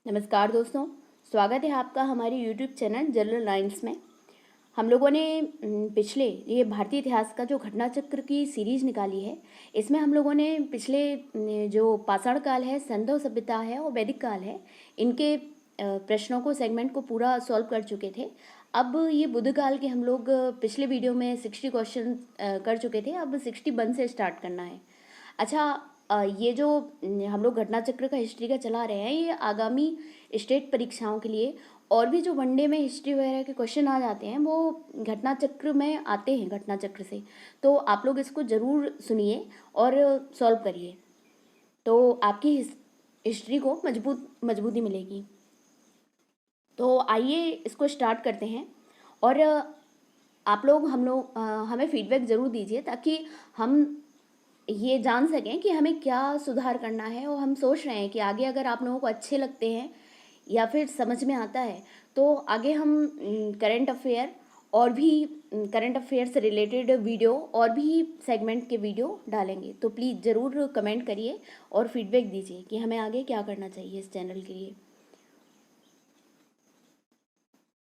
नमस्कार दोस्तों, स्वागत है आपका हमारे YouTube चैनल जनरल लाइन्स में। हम लोगों ने पिछले ये भारतीय इतिहास का जो घटना चक्र की सीरीज़ निकाली है, इसमें हम लोगों ने पिछले जो पाषाण काल है, सिंधु सभ्यता है और वैदिक काल है, इनके प्रश्नों को सेगमेंट को पूरा सॉल्व कर चुके थे। अब ये बुद्ध काल के हम लोग पिछले वीडियो में 60 क्वेश्चन कर चुके थे। अब 61 से स्टार्ट करना है। अच्छा, ये जो हम लोग घटना चक्र का हिस्ट्री का चला रहे हैं, ये आगामी स्टेट परीक्षाओं के लिए और भी जो वनडे में हिस्ट्री वगैरह के क्वेश्चन आ जाते हैं वो घटना चक्र में आते हैं, घटना चक्र से। तो आप लोग इसको ज़रूर सुनिए और सॉल्व करिए, तो आपकी हिस्ट्री को मजबूती मिलेगी। तो आइए इसको स्टार्ट करते हैं। और आप लोग हमें फीडबैक ज़रूर दीजिए ताकि हम ये जान सकें कि हमें क्या सुधार करना है। और हम सोच रहे हैं कि आगे अगर आप लोगों को अच्छे लगते हैं या फिर समझ में आता है तो आगे हम करंट अफेयर और भी करंट अफेयर से रिलेटेड वीडियो और भी सेगमेंट के वीडियो डालेंगे। तो प्लीज़ ज़रूर कमेंट करिए और फीडबैक दीजिए कि हमें आगे क्या करना चाहिए इस चैनल के लिए।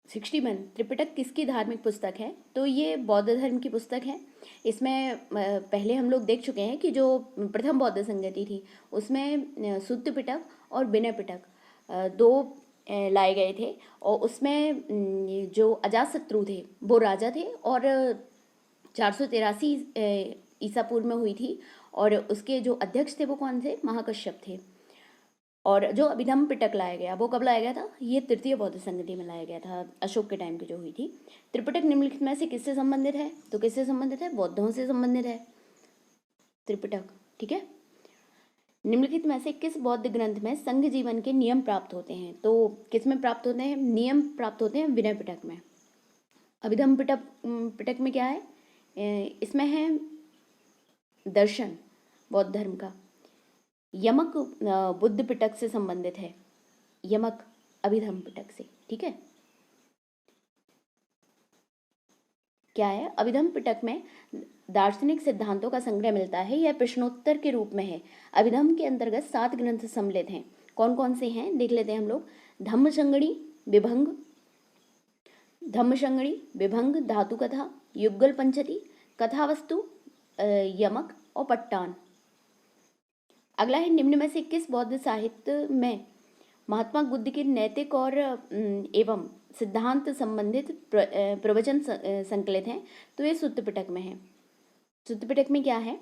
61 त्रिपिटक किसकी धार्मिक पुस्तक है? तो ये बौद्ध धर्म की पुस्तक है। इसमें पहले हम लोग देख चुके हैं कि जो प्रथम बौद्ध संगति थी उसमें सुत्त पिटक और विनय पिटक दो लाए गए थे। और उसमें जो अजातशत्रु थे वो राजा थे और 483 ईसा पूर्व में हुई थी। और उसके जो अध्यक्ष थे वो कौन थे? महाकश्यप थे। और जो अभिधम पिटक लाया गया वो कब लाया गया था? ये तृतीय बौद्ध संगति में लाया गया था, अशोक के टाइम की जो हुई थी। त्रिपिटक निम्नलिखित में से किससे संबंधित है? तो किससे संबंधित है? बौद्धों से संबंधित है त्रिपिटक। ठीक है। निम्नलिखित में से किस बौद्ध ग्रंथ में संघ जीवन के नियम प्राप्त होते हैं? तो किस में प्राप्त होते हैं? नियम प्राप्त होते हैं विनय पिटक में। अभिधम पिटक में क्या है? इसमें है दर्शन बौद्ध धर्म का। यमक बुद्ध पिटक से संबंधित है, यमक अभिधम पिटक से। ठीक है। क्या है? अभिधम पिटक में दार्शनिक सिद्धांतों का संग्रह मिलता है। यह प्रश्नोत्तर के रूप में है। अभिधम के अंतर्गत 7 ग्रंथ सम्मिलित हैं। कौन कौन से हैं देख लेते हैं हम लोग। धम्मशंगड़ी, विभंग, धम्मशंगड़ी, विभंग, धातु कथा, युगल पंचती, कथावस्तु, यमक और पट्टान। अगला है निम्न में से किस बौद्ध साहित्य में महात्मा बुद्ध के नैतिक और एवं सिद्धांत संबंधित प्रवचन संकलित हैं? तो ये सुत्त पिटक में है। सुत्त पिटक में क्या है?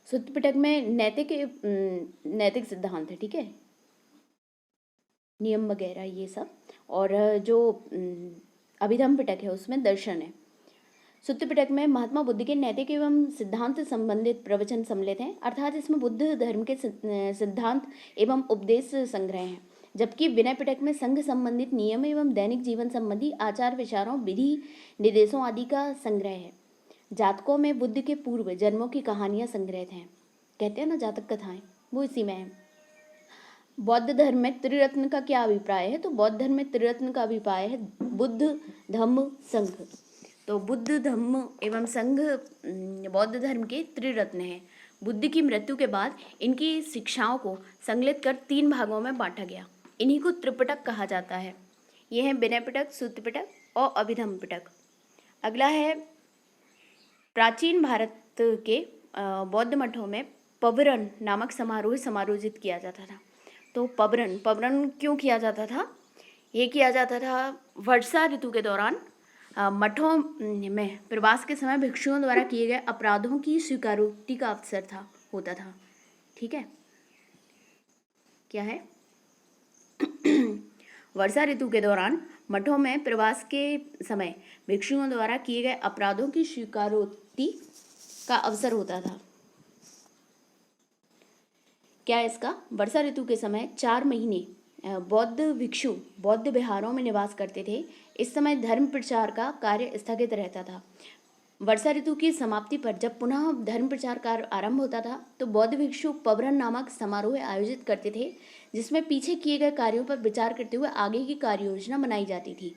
सुत्त पिटक में नैतिक सिद्धांत है। ठीक है, नियम वगैरह ये सब। और जो अभिधम पिटक है उसमें दर्शन है। सुत्त पिटक में महात्मा बुद्ध के नैतिक एवं सिद्धांत संबंधित प्रवचन सम्मिलित हैं, अर्थात इसमें बुद्ध धर्म के सिद्धांत एवं उपदेश संग्रह हैं। जबकि विनय पिटक में संघ संबंधित नियम एवं दैनिक जीवन संबंधी आचार विचारों, विधि निर्देशों आदि का संग्रह है। जातकों में बुद्ध के पूर्व जन्मों की कहानियां संग्रहित हैं। कहते हैं ना जातक कथाएं, वो इसी में है। बौद्ध धर्म में त्रिरत्न का क्या अभिप्राय है? तो बौद्ध धर्म में त्रिरत्न का अभिप्राय है बुद्ध, धम्म, संघ। तो बुद्ध, धम्म एवं संघ बौद्ध धर्म के त्रिरत्न हैं। बुद्ध की मृत्यु के बाद इनकी शिक्षाओं को संकलित कर 3 भागों में बांटा गया। इन्हीं को त्रिपिटक कहा जाता है। ये हैं विनय पिटक, सुत्त पिटक और अभिधम पिटक। अगला है प्राचीन भारत के बौद्ध मठों में पवरन नामक समारोह समायोजित किया जाता था। तो पवरन क्यों किया जाता था? ये किया जाता था वर्षा ऋतु के दौरान मठों में प्रवास के समय भिक्षुओं द्वारा किए गए अपराधों की स्वीकारोक्ति का अवसर होता था। ठीक है। क्या है? वर्षा ऋतु के दौरान मठों में प्रवास के समय भिक्षुओं द्वारा किए गए अपराधों की स्वीकारोक्ति का अवसर होता था। क्या है इसका? वर्षा ऋतु के समय 4 महीने बौद्ध भिक्षु बौद्ध विहारों में निवास करते थे। इस समय धर्म प्रचार का कार्य स्थगित रहता था। वर्षा ऋतु की समाप्ति पर जब पुनः धर्म प्रचार कार्य आरंभ होता था तो बौद्ध भिक्षु पवरन नामक समारोह आयोजित करते थे, जिसमें पीछे किए गए कार्यों पर विचार करते हुए आगे की कार्य योजना बनाई जाती थी।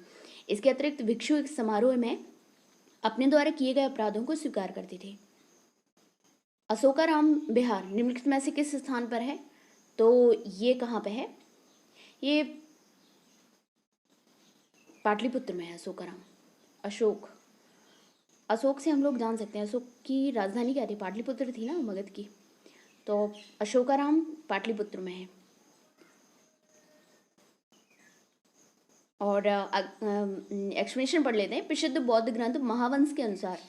इसके अतिरिक्त भिक्षु इस समारोह में अपने द्वारा किए गए अपराधों को स्वीकार करते थे। अशोकाराम विहार निम्नलिखित में से किस स्थान पर है? तो ये कहाँ पे है? ये पाटलिपुत्र में है अशोकाराम। अशोक, अशोक से हम लोग जान सकते हैं, अशोक की राजधानी क्या थी? पाटलिपुत्र थी ना, मगध की। तो अशोकाराम पाटलिपुत्र में है। और एक्सप्लेनेशन पढ़ लेते हैं। प्रसिद्ध बौद्ध ग्रंथ महावंश के अनुसार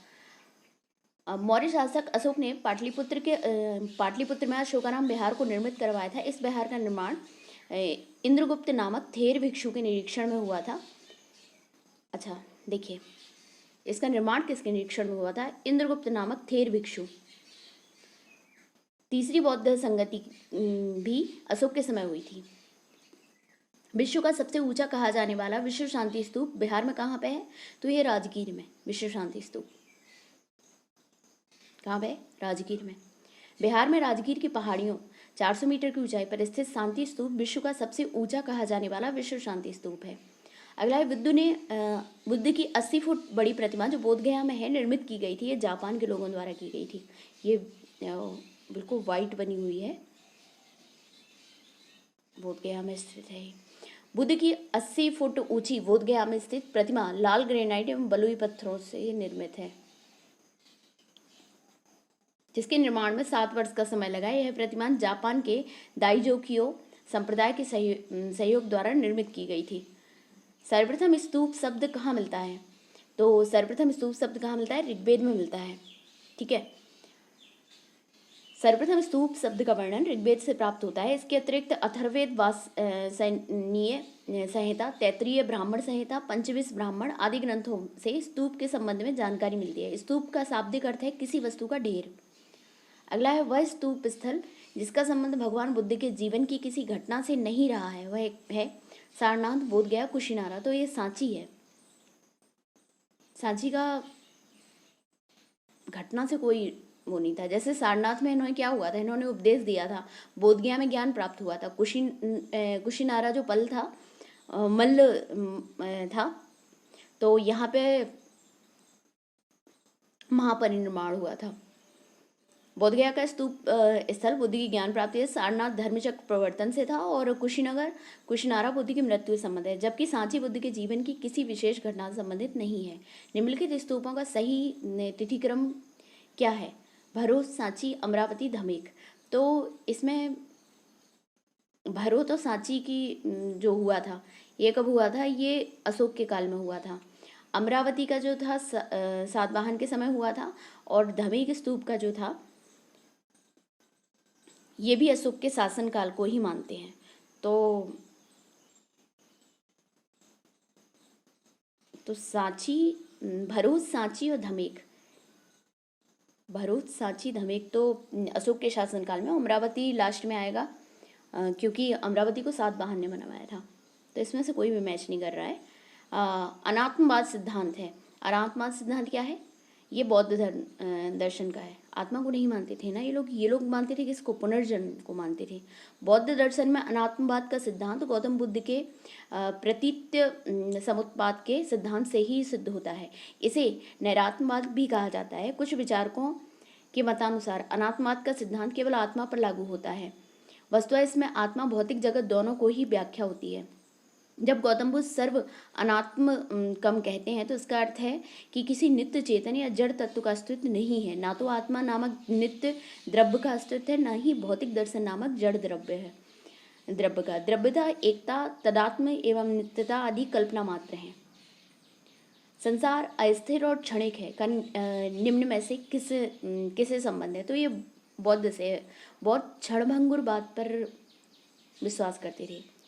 मौर्य शासक अशोक ने पाटलिपुत्र में अशोकाराम विहार को निर्मित करवाया था। इस विहार का निर्माण इंद्रगुप्त नामक थेर भिक्षु के निरीक्षण में हुआ था। अच्छा देखिए, इसका निर्माण किसके निरीक्षण में हुआ था? इंद्रगुप्त नामक थेर भिक्षु। तीसरी बौद्ध संगति भी अशोक के समय हुई थी। विश्व का सबसे ऊंचा कहा जाने वाला विश्व शांति स्तूप बिहार में कहाँ पे है? तो ये राजगीर में विश्व शांति स्तूप। कहाँ पे? राजगीर में। बिहार में राजगीर की पहाड़ियों 400 मीटर की ऊंचाई पर स्थित शांति स्तूप विश्व का सबसे ऊंचा कहा जाने वाला विश्व शांति स्तूप है। अगला है बुद्ध की 80 फुट बड़ी प्रतिमा जो बोध गया में है, निर्मित की गई थी। ये जापान के लोगों द्वारा की गई थी। ये बिल्कुल वाइट बनी हुई है, बोध गया में स्थित है। बुद्ध की 80 फुट ऊंची बोध गया में स्थित प्रतिमा लाल ग्रेनाइट एवं बलुई पत्थरों से निर्मित है, जिसके निर्माण में 7 वर्ष का समय लगा। यह प्रतिमा जापान के दाइजोकियो संप्रदाय के सहयोग द्वारा निर्मित की गई थी। सर्वप्रथम स्तूप शब्द कहाँ मिलता है? तो सर्वप्रथम स्तूप शब्द कहाँ मिलता है? ऋग्वेद में मिलता है। ठीक है, सर्वप्रथम स्तूप शब्द का वर्णन ऋग्वेद से प्राप्त होता है। इसके अतिरिक्त अथर्ववेद, वासनीय संहिता, तैत्तिरीय ब्राह्मण संहिता, पंचविंश ब्राह्मण आदि ग्रंथों से स्तूप के संबंध में जानकारी मिलती है। स्तूप का शाब्दिक अर्थ है किसी वस्तु का ढेर। अगला है वह स्तूप स्थल जिसका संबंध भगवान बुद्ध के जीवन की किसी घटना से नहीं रहा है, वह है सारनाथ, बोधगया, कुशीनारा। तो ये सांची है। सांची का घटना से कोई वो नहीं था। जैसे सारनाथ में इन्होंने क्या हुआ था? इन्होंने उपदेश दिया था। बोधगया में ज्ञान प्राप्त हुआ था। कुशीनारा जो पल था, मल्ल था, तो यहाँ पे महापरिनिर्वाण हुआ था। बोधगया का स्तूप स्थल बुद्ध की ज्ञान प्राप्ति है। सारनाथ धर्मचक्र प्रवर्तन से था और कुशीनारा बुद्ध की मृत्यु से संबंधित है, जबकि सांची बुद्ध के जीवन की किसी विशेष घटना से संबंधित नहीं है। निम्नलिखित स्तूपों का सही तिथिक्रम क्या है? भरोस, सांची, अमरावती, धमेक। तो इसमें भरोस तो सांची की जो हुआ था, ये कब हुआ था? ये अशोक के काल में हुआ था। अमरावती का जो था सातवाहन के समय हुआ था, और धमेक स्तूप का जो था ये भी अशोक के शासनकाल को ही मानते हैं। तो सांची, भरूच, सांची और धमेक, भरूच, सांची, धमेक तो अशोक के शासनकाल में। अमरावती लास्ट में आएगा क्योंकि अमरावती को सातवाहन ने बनवाया था। तो इसमें से कोई भी मैच नहीं कर रहा है। अनात्मवाद सिद्धांत है। अनात्मवाद सिद्धांत क्या है? ये बौद्ध दर्शन का है। आत्मा को नहीं मानते थे ना ये लोग मानते थे किसको? पुनर्जन्म को मानते थे। बौद्ध दर्शन में अनात्मवाद का सिद्धांत गौतम बुद्ध के प्रतीत्य समुत्पाद के सिद्धांत से ही सिद्ध होता है। इसे नैरात्मवाद भी कहा जाता है। कुछ विचारकों के मतानुसार अनात्मवाद का सिद्धांत केवल आत्मा पर लागू होता है। वस्तुतः इसमें आत्मा भौतिक जगत दोनों को ही व्याख्या होती है। जब गौतम बुद्ध सर्व अनात्म कम कहते हैं तो इसका अर्थ है कि किसी नित्य चेतन या जड़ तत्व का अस्तित्व नहीं है। ना तो आत्मा नामक नित्य द्रव्य का अस्तित्व है, ना ही भौतिक दर्शन नामक जड़ द्रव्य है। द्रव्य का द्रव्यता, एकता, तदात्म एवं नित्यता आदि कल्पना मात्र है। संसार अस्थिर और क्षणिक है। निम्न में से किसे संबंध है? तो ये बौद्ध से। बौद्ध क्षणभंगुर बात पर विश्वास करते थे।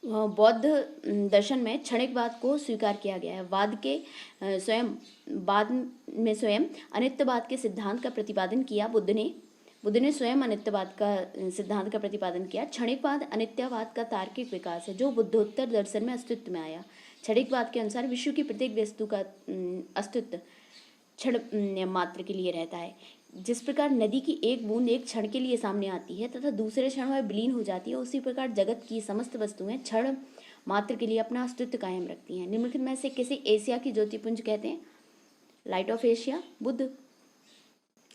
बौद्ध दर्शन में क्षणिकवाद को स्वीकार किया गया है। बाद में स्वयं अनित्यवाद के सिद्धांत का प्रतिपादन किया। बुद्ध ने स्वयं अनित्यवाद का सिद्धांत का प्रतिपादन किया। क्षणिकवाद अनित्यवाद का तार्किक विकास है जो बुद्धोत्तर दर्शन में अस्तित्व में आया। क्षणिकवाद के अनुसार विश्व की प्रत्येक वस्तु का अस्तित्व क्षण मात्र के लिए रहता है। जिस प्रकार नदी की एक बूंद एक क्षण के लिए सामने आती है तथा दूसरे क्षण वह विलीन हो जाती है, उसी प्रकार जगत की समस्त वस्तुएं क्षण मात्र के लिए अपना अस्तित्व कायम रखती हैं। निम्नलिखित में से किसे एशिया की ज्योतिपुंज कहते हैं? Light of Asia. Buddha,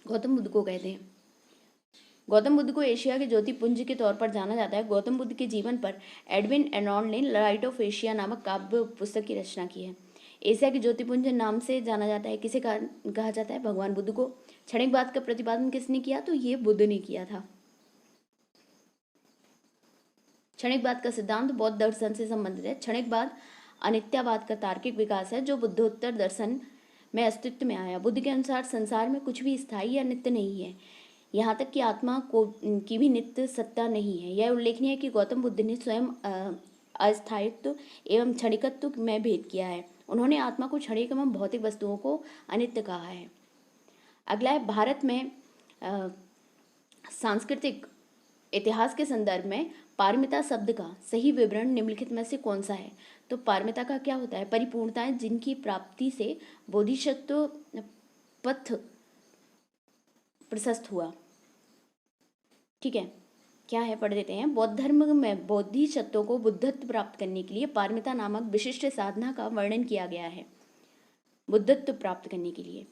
Gautam Buddha को कहते हैं। गौतम बुद्ध को एशिया के ज्योतिपुंज के तौर पर जाना जाता है। गौतम बुद्ध के जीवन पर एडविन एर्नोल्ड ने लाइट ऑफ एशिया नामक काव्य पुस्तक की रचना की है। एशिया के ज्योतिपुंज नाम से जाना जाता है, किसे कहा जाता है? भगवान बुद्ध को। क्षणिकवाद का प्रतिपादन किसने किया? तो ये बुद्ध ने किया था। क्षणिकवाद का सिद्धांत बौद्ध दर्शन से संबंधित है। क्षणिकवाद अनित्यवाद का तार्किक विकास है जो बुद्धोत्तर दर्शन में अस्तित्व में आया। बुद्ध के अनुसार संसार में कुछ भी स्थायी या नित्य नहीं है, यहाँ तक कि आत्मा को की भी नित्य सत्ता नहीं है। यह उल्लेखनीय है कि गौतम बुद्ध ने स्वयं अस्थायित्व एवं क्षणिकत्व में भेद किया है। उन्होंने आत्मा को क्षणिक एवं भौतिक वस्तुओं को अनित्य कहा है। अगला है, भारत में सांस्कृतिक इतिहास के संदर्भ में पारमिता शब्द का सही विवरण निम्नलिखित में से कौन सा है? तो पारमिता का क्या होता है? परिपूर्णताएं जिनकी प्राप्ति से बोधिसत्व पथ प्रशस्त हुआ। ठीक है, क्या है पढ़ देते हैं। बौद्ध धर्म में बोधिसत्वों को बुद्धत्व प्राप्त करने के लिए पारमिता नामक विशिष्ट साधना का वर्णन किया गया है। बुद्धत्व प्राप्त करने के लिए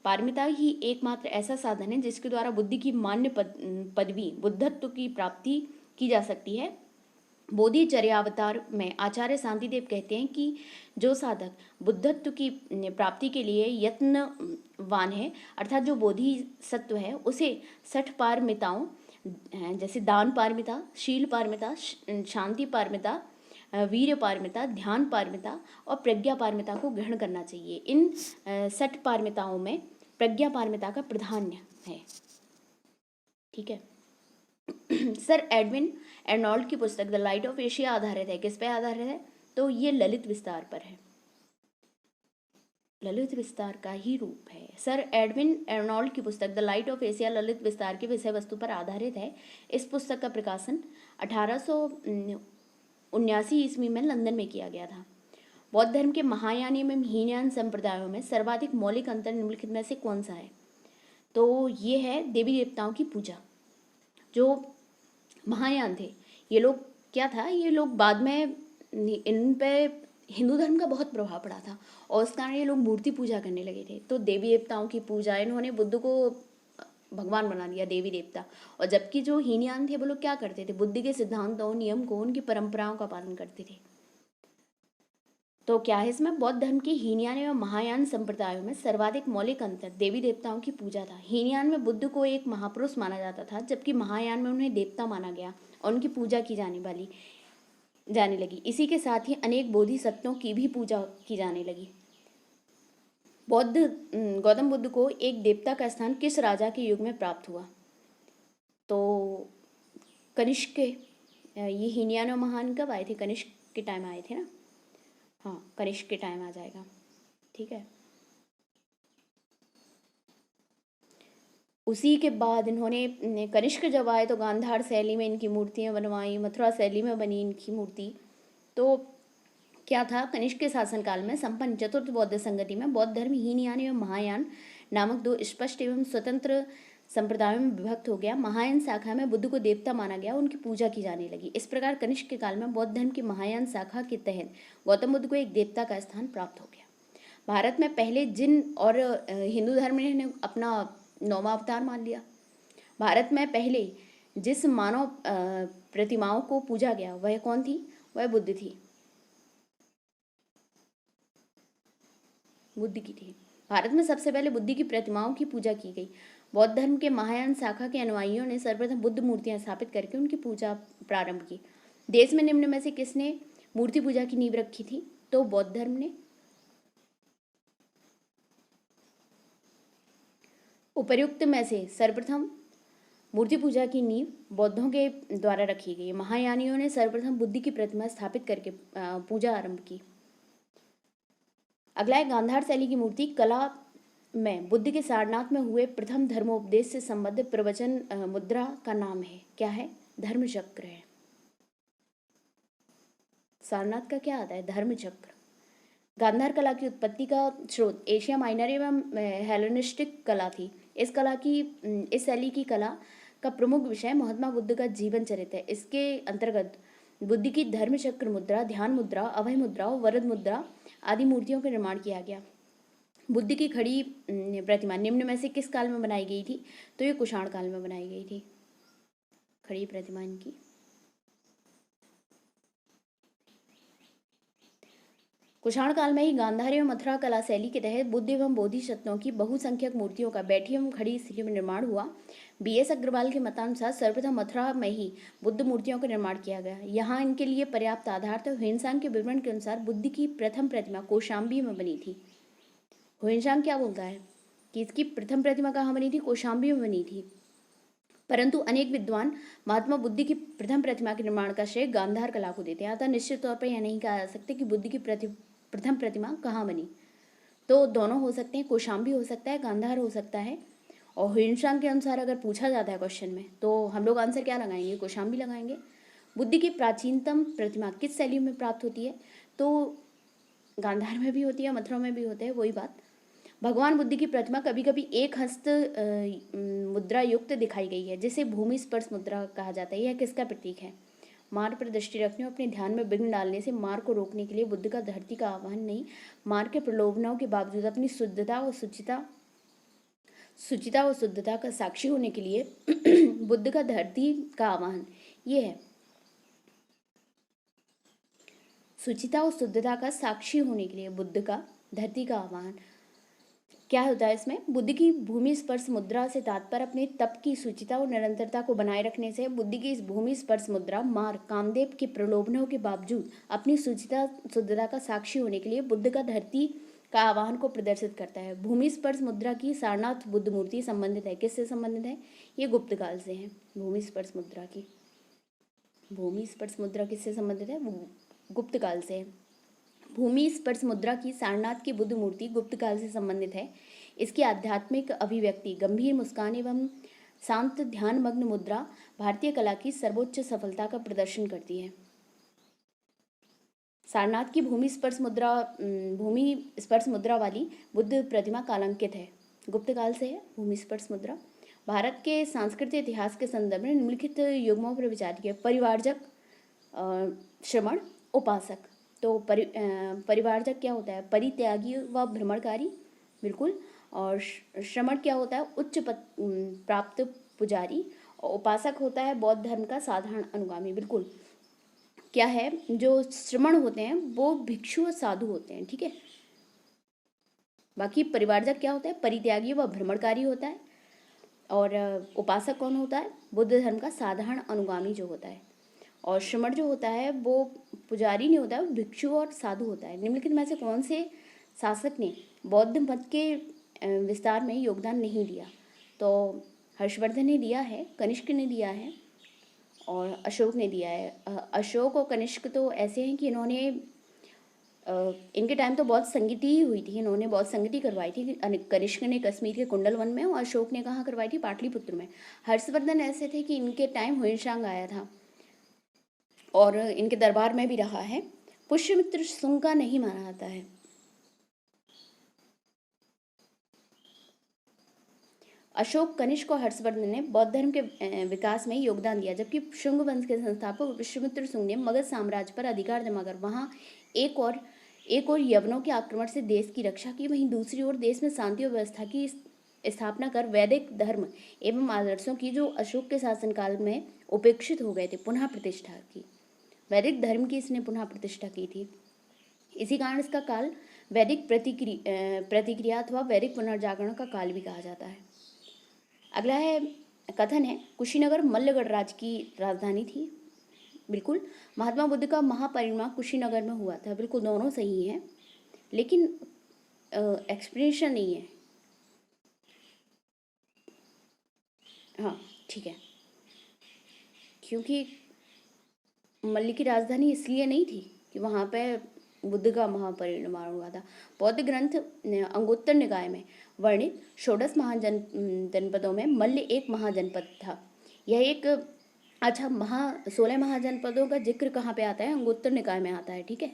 पारमिता ही एकमात्र ऐसा साधन है जिसके द्वारा बुद्धि की मान्य पदवी बुद्धत्व की प्राप्ति की जा सकती है। बोधिचर्यावतार में आचार्य शांतिदेव कहते हैं कि जो साधक बुद्धत्व की प्राप्ति के लिए यत्नवान है, अर्थात जो बोधिसत्व है, उसे 60 पारमिताओं जैसे दान पारमिता, शील पारमिता, शांति पारमिता, वीर्य पारमिता, ध्यान पारमिता और प्रज्ञा पारमिता को ग्रहण करना चाहिए। इन 60 पारमिताओं में प्रज्ञा पारमिता का प्राधान्य है। ठीक है। सर एडविन एर्नोल्ड की पुस्तक द लाइट ऑफ एशिया आधारित है। किस पे आधारित है? तो ये ललित विस्तार पर है। ललित विस्तार का ही रूप है। सर एडविन एर्नोल्ड की पुस्तक the light of Asia Lalit विस्तार की विषय वस्तु पर आधारित है। इस पुस्तक का प्रकाशन 1879 ईस्वी में लंदन में किया गया था। बौद्ध धर्म के महायान एवं हीनयान संप्रदायों में सर्वाधिक मौलिक अंतर निम्नलिखित में से कौन सा है? तो ये है देवी देवताओं की पूजा। जो महायान थे, ये लोग क्या था, ये लोग बाद में इन पे हिंदू धर्म का बहुत प्रभाव पड़ा था और उस कारण ये लोग मूर्ति पूजा करने लगे थे। तो देवी देवताओं की पूजा, इन्होंने बुद्ध को भगवान बना दिया, देवी देवता। और जबकि जो हीनयान थे वो लोग क्या करते थे? बुद्ध के सिद्धांतों, नियम को, उनकी परंपराओं का पालन करते थे। तो क्या है इसमें? बौद्ध धर्म की हीनयान एवं महायान संप्रदायों में सर्वाधिक मौलिक अंतर देवी देवताओं की पूजा था। हीनयान में बुद्ध को एक महापुरुष माना जाता था, जबकि महायान में उन्हें देवता माना गया और उनकी पूजा की जाने लगी। इसी के साथ ही अनेक बोधिसत्वों की भी पूजा की जाने लगी। गौतम बुद्ध को एक देवता का स्थान किस राजा के युग में प्राप्त हुआ? तो कनिष्क के। ये हीनयान और महायान कब आए थे? कनिष्क के टाइम आए थे ना। हाँ, कनिष्क के टाइम आ जाएगा। ठीक है। उसी के बाद इन्होंने कनिष्क जब आए तो गांधार शैली में इनकी मूर्तियाँ बनवाई, मथुरा शैली में बनी इनकी मूर्ति। तो क्या था? कनिष्क के शासनकाल में संपन्न चतुर्थ बौद्ध संगति में बौद्ध धर्म हीनयान एवं महायान नामक दो स्पष्ट एवं स्वतंत्र संप्रदायों में विभक्त हो गया। महायान शाखा में बुद्ध को देवता माना गया, उनकी पूजा की जाने लगी। इस प्रकार कनिष्क के काल में बौद्ध धर्म की महायान शाखा के तहत गौतम बुद्ध को एक देवता का स्थान प्राप्त हो गया। भारत में पहले जिन और हिंदू धर्म ने अपना 9वां अवतार मान लिया। भारत में पहले जिस मानव प्रतिमाओं को पूजा गया वह कौन थी? वह बुद्ध थी, बुद्ध की थी। भारत में सबसे पहले बुद्ध की प्रतिमाओं की पूजा की गई। बौद्ध धर्म के महायान शाखा के अनुयायियों ने सर्वप्रथम बुद्ध मूर्तियां स्थापित करके उनकी पूजा प्रारंभ की। देश में निम्न में से किसने मूर्ति पूजा की नींव रखी थी? तो बौद्ध धर्म ने। उपर्युक्त में से सर्वप्रथम मूर्ति पूजा की नींव बौद्धों के द्वारा रखी गई। महायानियों ने सर्वप्रथम बुद्ध की प्रतिमा स्थापित करके पूजा आरंभ की। अगला है गांधार शैली की मूर्ति कला में बुद्ध के सारनाथ में हुए प्रथम धर्मोपदेश से संबंधित प्रवचन मुद्रा का नाम है। क्या है? धर्मचक्र है। सारनाथ का क्या आता है? धर्मचक्र। गांधार कला की उत्पत्ति का स्रोत एशिया माइनर एवं हेलेनिस्टिक कला थी। इस शैली की कला का प्रमुख विषय महात्मा बुद्ध का जीवन चरित्र है। इसके अंतर्गत बुद्ध की धर्मचक्र मुद्रा, ध्यान मुद्रा, अभय मुद्रा और वरद मुद्रा आदि मूर्तियों का निर्माण किया गया। बुद्ध की खड़ी प्रतिमा निम्न में से किस काल में बनाई गई थी? तो ये कुषाण काल में बनाई गई थी। खड़ी प्रतिमा इनकी। कुषाण काल में ही गांधार एवं मथुरा कला शैली के तहत बुद्ध एवं बोधिसत्वों की बहुसंख्यक मूर्तियों का बैठी एवं खड़ी स्थिति में निर्माण हुआ। BS अग्रवाल के मतानुसार सर्वप्रथम मथुरा में ही बुद्ध मूर्तियों का निर्माण किया गया। यहाँ इनके लिए पर्याप्त आधार था। ह्वेनसांग के विवरण के अनुसार बुद्ध की प्रथम प्रतिमा कौशाम्बी में बनी थी। ह्वेनसांग क्या बोलता है कि इसकी प्रथम प्रतिमा कहाँ बनी थी? कौशाम्बी में बनी थी। परंतु अनेक विद्वान महात्मा बुद्ध की प्रथम प्रतिमा के निर्माण का श्रेय गांधार कला को देते हैं। अतः निश्चित तौर पर यह नहीं कहा जा सकता कि बुद्ध की प्रथम प्रतिमा कहाँ बनी। तो दोनों हो सकते हैं, कौशाम्बी हो सकता है, गांधार हो सकता है। और ह्वेनसांग के अनुसार अगर पूछा जाता है क्वेश्चन में तो हम लोग आंसर क्या लगाएंगे? कौशाम्बी लगाएंगे। बुद्ध की प्राचीनतम प्रतिमा किस शैली में प्राप्त होती है? तो गांधार में भी होती है, मथुरा में भी होते हैं, वही बात। भगवान बुद्ध की प्रतिमा कभी कभी एक हस्त मुद्रा युक्त दिखाई गई है, जिसे भूमि स्पर्श मुद्रा कहा जाता है। यह किसका प्रतीक है? मार्ग पर दृष्टि रखने और अपने ध्यान में विघ्न डालने से मार्ग को रोकने के लिए बुद्ध का धरती का आह्वान नहीं, मार्ग के प्रलोभनों के बावजूद अपनी शुद्धता और शुद्धता का साक्षी होने के लिए बुद्ध का धरती का आह्वान। ये है शुचिता और शुद्धता का साक्षी होने के लिए बुद्ध का धरती का आह्वान। क्या होता है इसमें? बुद्ध की भूमि स्पर्श मुद्रा से तात्पर्य अपने तप की शुचिता और निरंतरता को बनाए रखने से। बुद्ध की इस भूमि स्पर्श मुद्रा मार्ग कामदेव के प्रलोभनों के बावजूद अपनी शुचिता शुद्धता का साक्षी होने के लिए बुद्ध का धरती का आह्वान को प्रदर्शित करता है। भूमि स्पर्श मुद्रा की सारनाथ बुद्ध मूर्ति संबंधित है। किससे संबंधित है? ये गुप्त काल से है। भूमि स्पर्श मुद्रा किससे संबंधित है? गुप्त काल से है। भूमि स्पर्श मुद्रा की सारनाथ की बुद्ध मूर्ति गुप्त काल से संबंधित है। इसकी आध्यात्मिक अभिव्यक्ति गंभीर मुस्कान एवं शांत ध्यान मग्न मुद्रा भारतीय कला की सर्वोच्च सफलता का प्रदर्शन करती है। सारनाथ की भूमि स्पर्श मुद्रा वाली बुद्ध प्रतिमा कालांकित है, गुप्त काल से है भूमि स्पर्श मुद्रा। भारत के सांस्कृतिक इतिहास के संदर्भ में निम्नलिखित युग्मों पर विचार किया। परिवारजक, श्रमण, उपासक। तो परिवारजक क्या होता है? परित्यागी व भ्रमणकारी, बिल्कुल। और श्रमण क्या होता है? उच्च पद प्राप्त पुजारी। और उपासक होता है बौद्ध धर्म का साधारण अनुगामी, बिल्कुल। क्या है? जो श्रमण होते हैं वो भिक्षु और साधु होते हैं, ठीक है। बाकी परिवारजक क्या होता है? परित्यागी व भ्रमणकारी होता है। और उपासक कौन होता है? बुद्ध धर्म का साधारण अनुगामी जो होता है। और श्रमण जो होता है वो पुजारी नहीं होता है, वो भिक्षु और साधु होता है। निम्नलिखित में से कौन से शासक ने बौद्ध मत के विस्तार में योगदान नहीं दिया? तो हर्षवर्धन ने दिया है, कनिष्क ने दिया है और अशोक ने दिया है। अशोक और कनिष्क तो ऐसे हैं कि इन्होंने इनके टाइम तो बहुत संगति ही हुई थी, इन्होंने बहुत संगति करवाई थी। कनिष्क ने कश्मीर के कुंडल वन में और अशोक ने कहाँ करवाई थी? पाटलिपुत्र में। हर्षवर्धन ऐसे थे कि इनके टाइम ह्वेनसांग आया था और इनके दरबार में भी रहा है। पुष्यमित्र सुंग का नहीं माना जाता है। अशोक, कनिष्क और हर्षवर्धन ने बौद्ध धर्म के विकास में योगदान दिया, जबकि शुंग वंश के संस्थापक पुष्यमित्र सुंग ने मगध साम्राज्य पर अधिकार जमा कर वहां एक और यवनों के आक्रमण से देश की रक्षा की, वहीं दूसरी ओर देश में शांति और व्यवस्था की स्थापना कर वैदिक धर्म एवं आदर्शों की जो अशोक के शासनकाल में उपेक्षित हो गए थे पुनः प्रतिष्ठा की। वैदिक धर्म की इसने पुनः प्रतिष्ठा की थी। इसी कारण इसका काल वैदिक प्रतिक्रिया अथवा वैदिक पुनर्जागरण का काल भी कहा जाता है। अगला है कथन है कुशीनगर मल्लगढ़ राज्य की राजधानी थी। बिल्कुल, महात्मा बुद्ध का महापरिनिर्वाण कुशीनगर में हुआ था। बिल्कुल, दोनों सही हैं, लेकिन एक्सप्लेनेशन नहीं है। हाँ ठीक है, क्योंकि मल्ल की राजधानी इसलिए नहीं थी कि वहाँ पे बुद्ध का महापरिनिर्वाण हुआ था। बौद्ध ग्रंथ अंगुत्तर निकाय में वर्णित षोडश महाजनपदों में मल्ल एक महाजनपद था। यह एक 16 महाजनपदों का जिक्र कहाँ पे आता है? अंगुत्तर निकाय में आता है, ठीक है।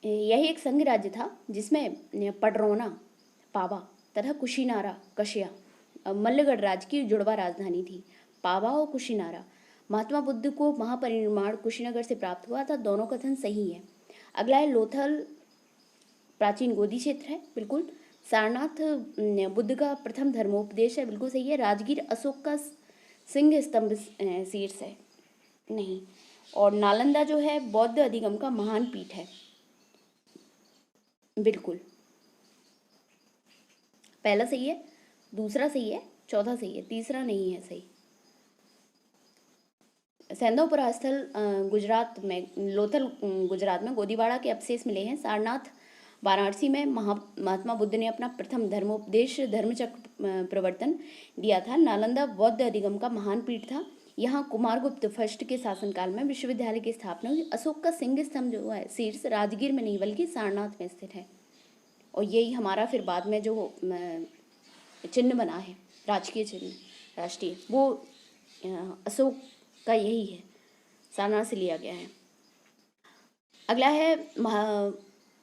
यह एक संघ राज्य था जिसमें पडरौना, पावा तथा कुशीनारा, कश्या मल्लगढ़ राज्य की जुड़वा राजधानी थी। पावा और कुशीनारा। महात्मा बुद्ध को महापरिनिर्वाण कुशीनगर से प्राप्त हुआ था। दोनों कथन सही है। अगला है लोथल, प्राचीन गोदी क्षेत्र है। बिल्कुल सारनाथ बुद्ध का प्रथम धर्मोपदेश है, बिल्कुल सही है। राजगीर अशोक का सिंह स्तंभ शीर्ष है, नहीं। और नालंदा जो है बौद्ध अधिगम का महान पीठ है, बिल्कुल। पहला सही है, दूसरा सही है, चौथा सही है, तीसरा नहीं है सही। सैंधवपुरा स्थल गुजरात में, लोथल गुजरात में गोदीवाड़ा के अवशेष मिले हैं। सारनाथ वाराणसी में महात्मा बुद्ध ने अपना प्रथम धर्मोपदेश धर्मचक्र प्रवर्तन दिया था। नालंदा बौद्ध अधिगम का महान पीठ था। यहाँ कुमारगुप्त फर्स्ट के शासनकाल में विश्वविद्यालय की स्थापना हुई। अशोक का सिंह स्तंभ जो है शीर्ष राजगीर में नहीं बल्कि सारनाथ में स्थित है। और यही हमारा फिर बाद में जो चिन्ह बना है, राजकीय चिन्ह राष्ट्रीय, वो अशोक का यही है, सारनाथ से लिया गया है। अगला है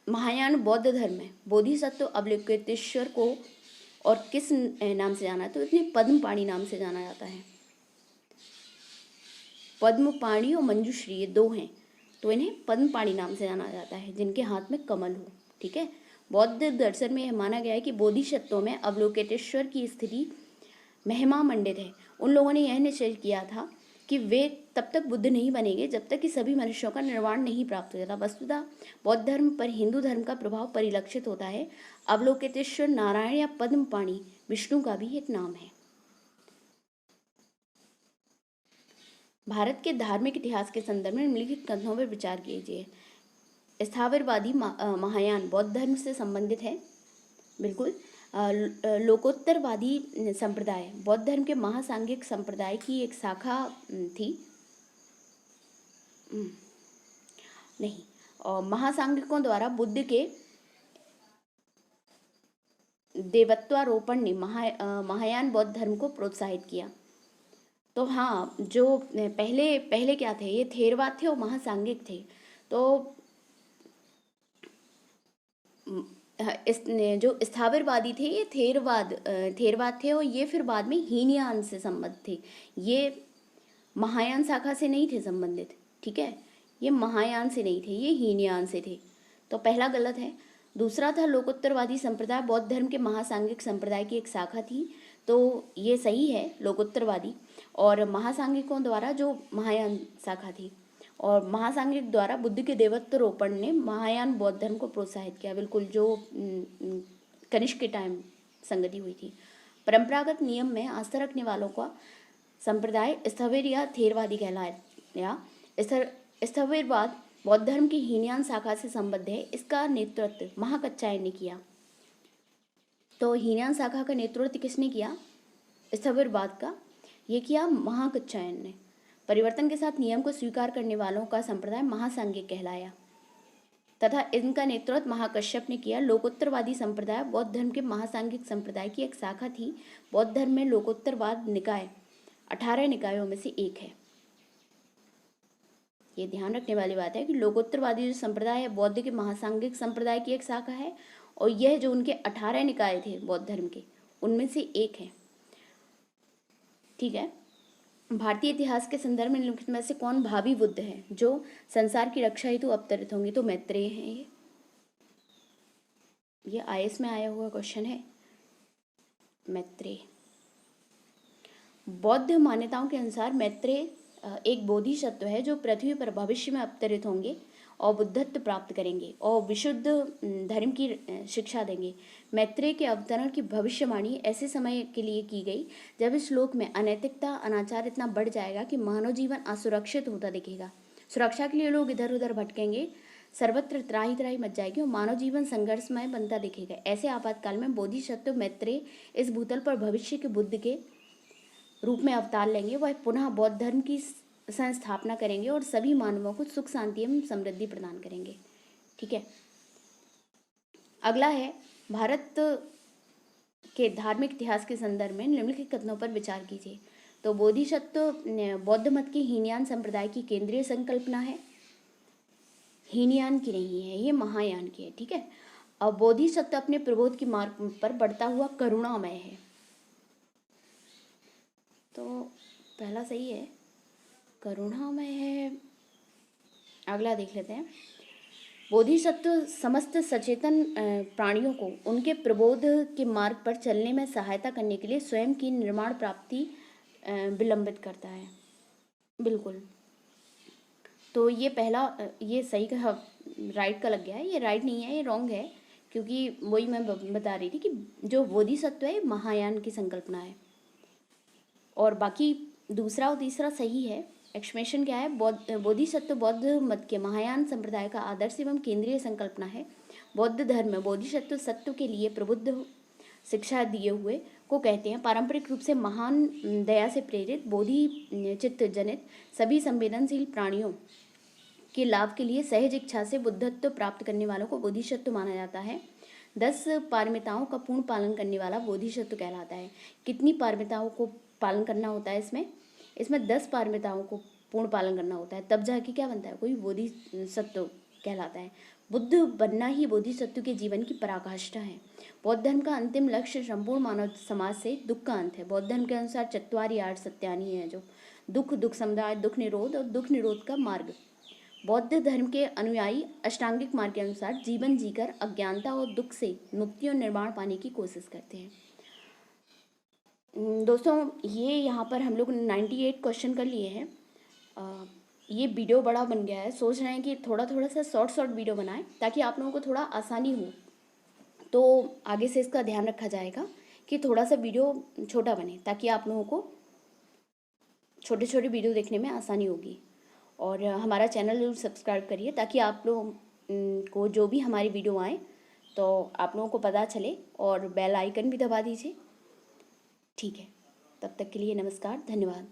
महायान बौद्ध धर्म में बोधिसत्व अवलोकितेश्वर को और किस नाम से जाना है, तो इतने पद्मपाणि नाम से जाना जाता है। पद्मपाणि और मंजूश्री ये दो हैं, तो इन्हें पद्मपाणि नाम से जाना जाता है, जिनके हाथ में कमल हो। ठीक है। बौद्ध दर्शन में यह माना गया है कि बोधिसत्वों में अवलोकितेश्वर की स्थिति महिमा मंडित है। उन लोगों ने यह निश्चय किया था कि वे तब तक बुद्ध नहीं बनेंगे जब तक कि सभी मनुष्यों का निर्वाण नहीं प्राप्त हो जाता। वस्तुतः बौद्ध धर्म पर हिंदू धर्म का प्रभाव परिलक्षित होता है। अवलोकितेश्वर नारायण या पद्मपाणि विष्णु का भी एक नाम है। भारत के धार्मिक इतिहास के संदर्भ में निम्नलिखित कथनों पर विचार कीजिए। स्थावरवादी महायान बौद्ध धर्म से संबंधित है, बिल्कुल। लोकोत्तरवादी संप्रदाय बौद्ध धर्म के महासांघिक संप्रदाय की एक शाखा थी, नहीं। और महासांघिकों द्वारा बुद्ध के देवत्वारोपण ने महायान बौद्ध धर्म को प्रोत्साहित किया। तो हाँ, जो पहले क्या थे, ये थेरवाद थे और महासांघिक थे। तो जो स्थावरवादी थे ये थेरवाद थे, और ये फिर बाद में हीनयान से संबद्ध थे। ये महायान शाखा से नहीं थे संबंधित, ठीक है। ये महायान से नहीं थे, ये हीनयान से थे। तो पहला गलत है। दूसरा था लोकोत्तरवादी संप्रदाय बौद्ध धर्म के महासांघिक संप्रदाय की एक शाखा थी, तो ये सही है लोकोत्तरवादी। और महासांघिकों द्वारा जो महायान शाखा थी, और महासांघिक द्वारा बुद्ध के देवत्वारोपण ने महायान बौद्ध धर्म को प्रोत्साहित किया, बिल्कुल, जो कनिष्क के टाइम संगति हुई थी। परंपरागत नियम में आस्था रखने वालों का संप्रदाय स्थविर या थेरवादी कहलाया। स्थविरवाद बौद्ध धर्म की हीनयान शाखा से संबद्ध है। इसका नेतृत्व महाकच्छायन ने किया। तो हीनयान शाखा का नेतृत्व किसने किया? स्थविरवाद का ये किया महाकच्छायन ने। परिवर्तन के साथ नियम को स्वीकार करने वालों का संप्रदाय महासांघिक कहलाया तथा इनका नेतृत्व महाकश्यप ने किया। लोकोत्तरवादी संप्रदाय बौद्ध धर्म के महासांघिक संप्रदाय की एक शाखा थी। बौद्ध धर्म में लोकोत्तरवाद निकाय 18 निकायों में से एक है। ये ध्यान रखने वाली बात है कि लोकोत्तरवादी जो संप्रदाय है बौद्ध के महासांघिक संप्रदाय की एक शाखा है, और यह जो उनके 18 निकाय थे बौद्ध धर्म के, उनमें से एक है। ठीक है। भारतीय इतिहास के संदर्भ में निम्नलिखित में से कौन भावी बुद्ध है जो संसार की रक्षा हेतु अवतरित होंगे? तो मैत्रेय हैं। ये आईएएस में आया हुआ क्वेश्चन है, मैत्रेय। बौद्ध मान्यताओं के अनुसार मैत्रेय एक बोधिसत्व है जो पृथ्वी पर भविष्य में अवतरित होंगे और बुद्धत्व प्राप्त करेंगे और विशुद्ध धर्म की शिक्षा देंगे। मैत्रेय के अवतरण की भविष्यवाणी ऐसे समय के लिए की गई जब इस लोक में अनैतिकता अनाचार इतना बढ़ जाएगा कि मानव जीवन असुरक्षित होता दिखेगा। सुरक्षा के लिए लोग इधर उधर भटकेंगे, सर्वत्र त्राही त्राही मच जाएगी और मानव जीवन संघर्षमय बनता दिखेगा। ऐसे आपातकाल में बोधिसत्व मैत्रेय इस भूतल पर भविष्य के बुद्ध के रूप में अवतार लेंगे। वह पुनः बौद्ध धर्म की संस्थापना करेंगे और सभी मानवों को सुख शांति एवं समृद्धि प्रदान करेंगे। ठीक है। अगला है भारत के धार्मिक इतिहास के संदर्भ में निम्नलिखित कथनों पर विचार कीजिए। तो बोधिसत्व बौद्ध मत की हीनयान संप्रदाय की केंद्रीय संकल्पना है, हीनयान की नहीं है, ये महायान की है। ठीक है। अब बोधिसत्व अपने प्रबोध की मार्ग पर बढ़ता हुआ करुणामय है, तो पहला सही है, करुणामय है। अगला देख लेते हैं। बोधिसत्व समस्त सचेतन प्राणियों को उनके प्रबोध के मार्ग पर चलने में सहायता करने के लिए स्वयं की निर्माण प्राप्ति विलंबित करता है। बिल्कुल। तो ये पहला ये सही कहा, राइट का लग गया है, ये राइट नहीं है, ये रॉन्ग है, क्योंकि वही मैं बता रही थी कि जो बोधिसत्व है महायान की संकल्पना है, और बाकी दूसरा और तीसरा सही है। एक्सप्लेनेशन क्या है? बोधिसत्व बौद्ध मत के महायान संप्रदाय का आदर्श एवं केंद्रीय संकल्पना है। बौद्ध धर्म में बोधिसत्व सत्व के लिए प्रबुद्ध शिक्षा दिए हुए को कहते हैं। पारंपरिक रूप से महान दया से प्रेरित बोधि चित्त जनित सभी संवेदनशील प्राणियों के लाभ के लिए सहज इच्छा से बुद्धत्व प्राप्त करने वालों को बोधिसत्व माना जाता है। 10 पारमिताओं का पूर्ण पालन करने वाला बोधिसत्व कहलाता है। कितनी पारमिताओं को पालन करना होता है? इसमें 10 पारमिताओं को पूर्ण पालन करना होता है, तब जाके क्या बनता है? कोई बोधिसत्व कहलाता है। बुद्ध बनना ही बोधिसत्व के जीवन की पराकाष्ठा है। बौद्ध धर्म का अंतिम लक्ष्य संपूर्ण मानव समाज से दुख का अंत है। बौद्ध धर्म के अनुसार चत्वारि आर्य सत्यानि है, जो दुख समुदाय, दुख निरोध और दुख निरोध का मार्ग। बौद्ध धर्म के अनुयायी अष्टांगिक मार्ग के अनुसार जीवन जीकर अज्ञानता और दुख से मुक्ति और निर्वाण पाने की कोशिश करते हैं। दोस्तों, ये यहाँ पर हम लोग 98 क्वेश्चन कर लिए हैं। ये वीडियो बड़ा बन गया है, सोच रहे हैं कि थोड़ा सा शॉर्ट वीडियो बनाएं ताकि आप लोगों को थोड़ा आसानी हो। तो आगे से इसका ध्यान रखा जाएगा कि थोड़ा सा वीडियो छोटा बने ताकि आप लोगों को छोटे वीडियो देखने में आसानी होगी। और हमारा चैनल जरूर सब्सक्राइब करिए ताकि आप लोग को जो भी हमारी वीडियो आए तो आप लोगों को पता चले, और बेल आइकन भी दबा दीजिए। ठीक है, तब तक के लिए नमस्कार, धन्यवाद।